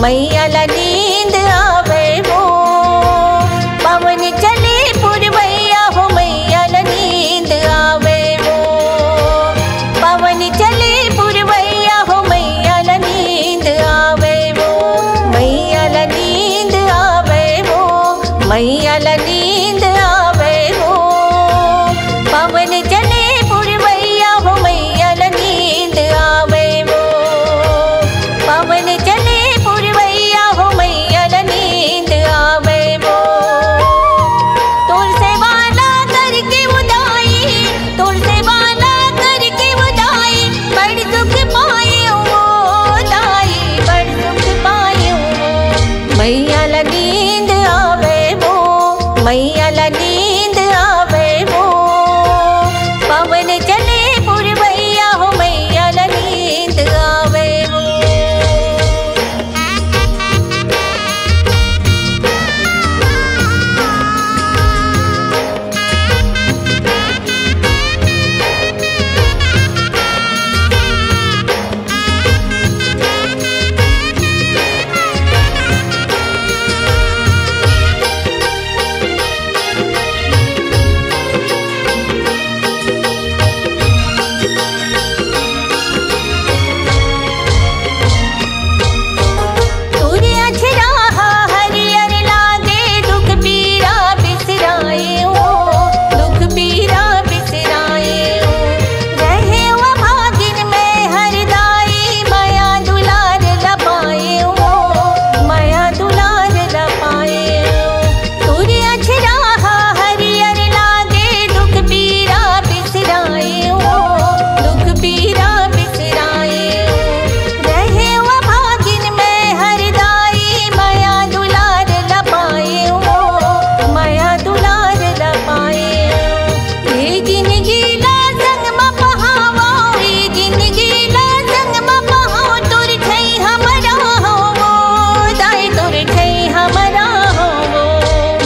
मैया ला नींद आवे वो। पवन चले पुरवैया हो मैया ला नींद आवे वो। पवन चले पुरवैया हो मैया ला नींद आवे वो। मैया ला नींद आवे वो। मैया ला नींद आवे वो। पवन चले पुरवैया हो मैया ला नींद आवे वो। पवन चले पुरवैया हो मैया ला नींद आवे वो। तोर से वाला करके उदाई, तोर से वाला करके उदाई, बड़ सुख पाए वो दाई, बड़ सुख पाए वो। मैया ला नींद आवे वो। मैया ला नींद आवे वो। पवन चले पुरवैया हो मैया ला नींद आवे वो।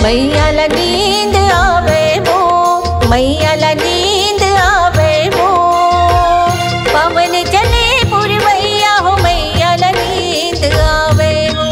मैया ला नींद आवे वो। मैया ला नींद आवे वो। पवन चले पुरवैया हो मैया ला नींद आवे वो।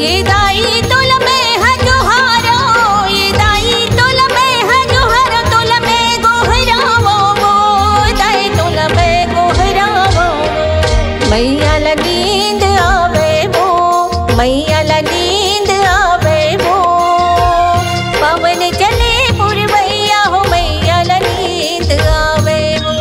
ये दाई तुल में है जोहारो, ये दाई तुल में है जोहारो, तुल में गोहरावो वो, दाई तुल में गोहरावो। मैया ला नींद आवे वो। मैया ला नींद आवे वो। पवन चले पुरवैया हो मैया ला नींद आवे वो।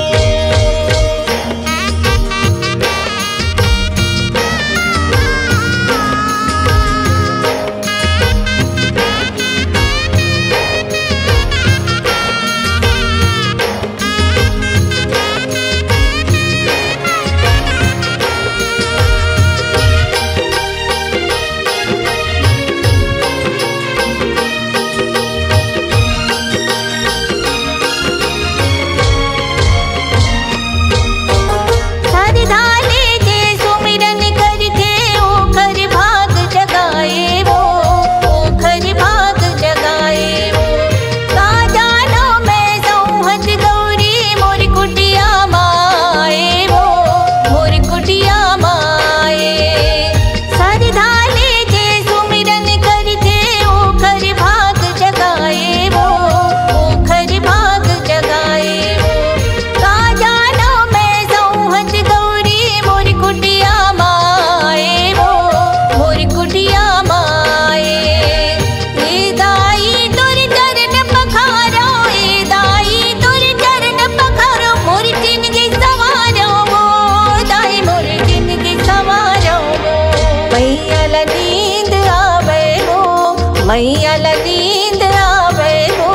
मैया ला नींद आवे हो।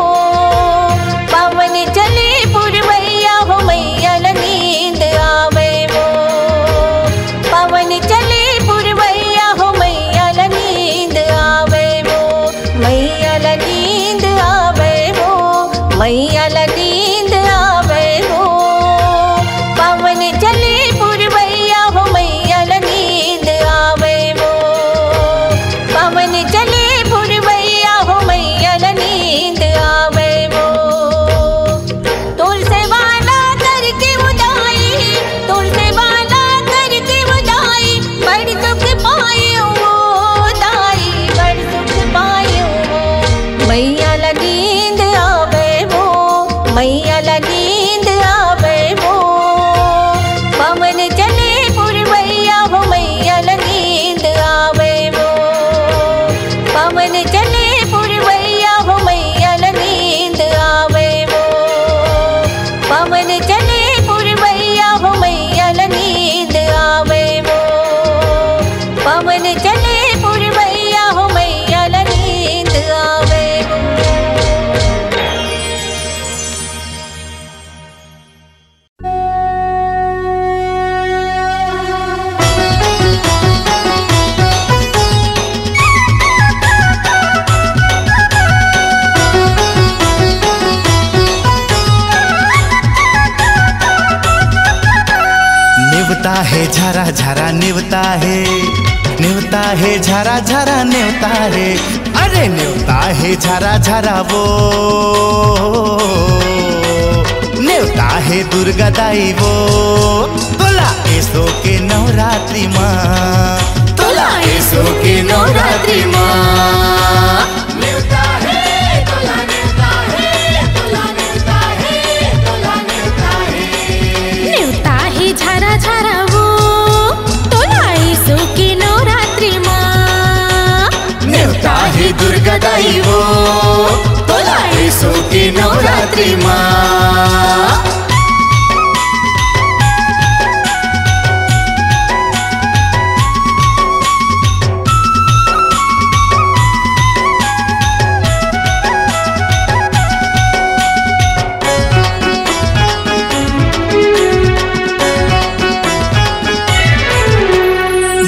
पवन चले पुरवैया हो मैया ला नींद आवे हो। पवन चले पुरवैया हो मैया ला नींद आवे हो। मैया ला नींद आवे हो। मैया ला नींद आवे हो। पवन चले पुरवैया हो मैया ला नींद आवे हो। पवन चले पुरवैया हो मैया ला नींद आवे हो। तुलसे वाला करके उदाई, तुलसे वाला करके उदाई, बड़ सुख पाए हो दाई, बड़ सुख पाए हो। मैया ला नींद आवे हो। मैया ला नींद आवे हो। पवन चले पुरवैया हो मैया ला नींद आवे हो। पवन चले पुरवैया हो मैया ला नींद आवे हो। पवन चले पुरवैया हो मैया ला नींद आवे हो। पवन चले पुरवैया हो मैया ला नींद आवे हो। नेवता है झरा झरा नेवता है, नेवता है झरा झरा नेवता है, अरे नेवता है झरा झरा वो नेवता है दुर्गा दाई वो। तोला ऐसो के नवरात्रि माँ, तोला ऐसो के नवरात्रि माँ। नेवता है तोला नेवता है, तोला नेवता है, तोला नेवता है। नेवता है झरा झरा वो, तोला ऐसो के नवरात्रि माँ। नेवता है दुर्गा दाई वो, तोला ऐसो के नवरात्रि माँ।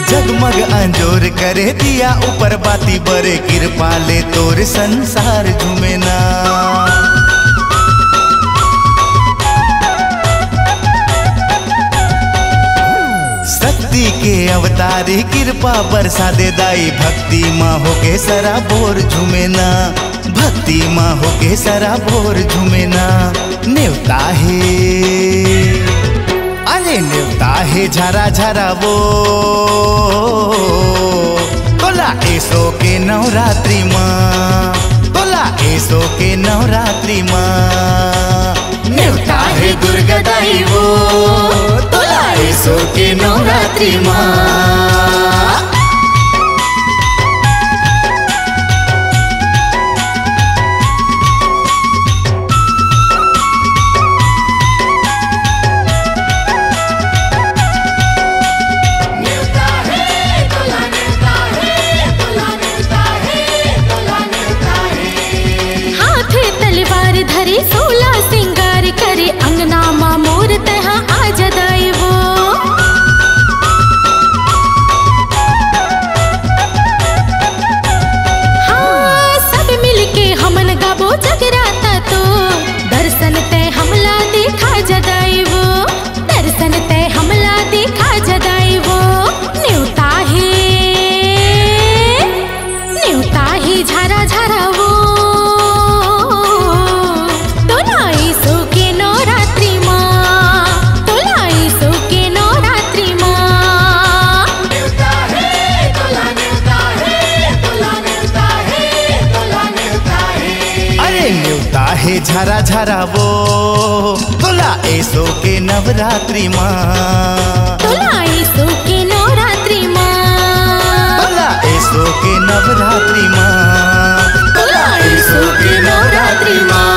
जगमग अंजोर करे दिया ऊपर बाती बरे कृपा ले तोर संसार झूमे ना। शक्ति के अवतारी कृपा बरसा दे दाई, भक्ति माँ हो के सरा बोर झूमे ना। भक्ति माँ हो के सरा बोर झूमे ना। नेवता है अरे नेवता है झरा झरा वो, तोला ऐसो के नवरात्रि माँ, तोला ऐसो के नवरात्रि माँ। नेवता है दुर्गा दाई वो, तोला ऐसो के नवरात्रि माँ। नेवता है तोला नेवता है, तोला नेवता है, तोला नेवता है। हाथे तलवार धरे 16 सिंगार करे, अंगना माँ मोर तहाँ आ जदाई वो। हाँ सब मिलके हमन गाबो जगराता तो, दर्शन तय हमला देखा जदाई वो। दर्शन तय हमला देखा जदाई वो। नेवता है, नेवता है झरा झरा वो, तोला ऐसो के नवरात्रि माँ। तोला ऐसो के नवरात्रि माँ। नेवता है तोला नेवता है, तोला नेवता है, तोला नेवता है। अरे नेवता है झरा झरा वो, तोला ऐसो के नवरात्रि माँ। तोला ऐसो के नवरात्रि माँ। तोला ऐसो के नवरात्रि माँ, तोला ऐसो के नवरात्रि माँ।